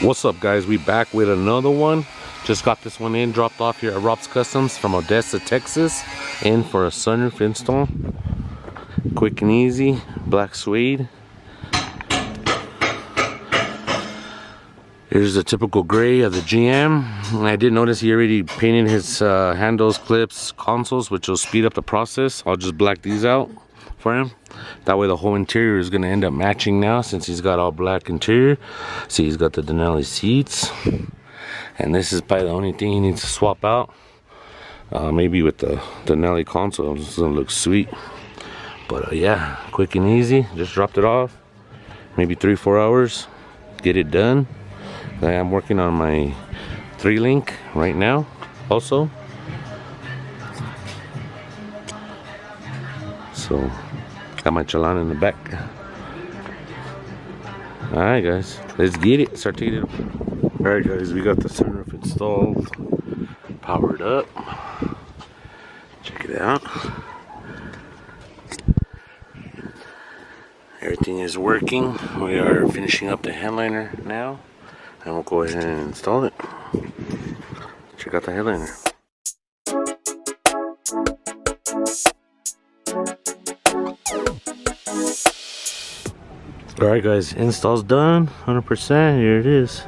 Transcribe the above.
What's up, guys? We back with another one. Just got this one in, dropped off here at Rob's Customs from Odessa, Texas, in for a sunroof install. Quick and easy, black suede. Here's the typical gray of the GM. I did notice he already painted his handles, clips, consoles, which will speed up the process. I'll just black these out for him. That way the whole interior is going to end up matching now, since he's got all black interior. See, he's got the Denali seats. And this is probably the only thing he needs to swap out. Maybe with the Denali console, it's going to look sweet. But yeah, quick and easy. Just dropped it off. Maybe 3-4 hours. Get it done. I am working on my 3-link right now also. So, got my Chalan in the back. Alright guys, let's get it. Start taking it. Alright guys, we got the sunroof installed. Powered up. Check it out. Everything is working. We are finishing up the headliner now. And we'll go ahead and install it. Check out the headliner. Alright guys, install's done, 100%, here it is.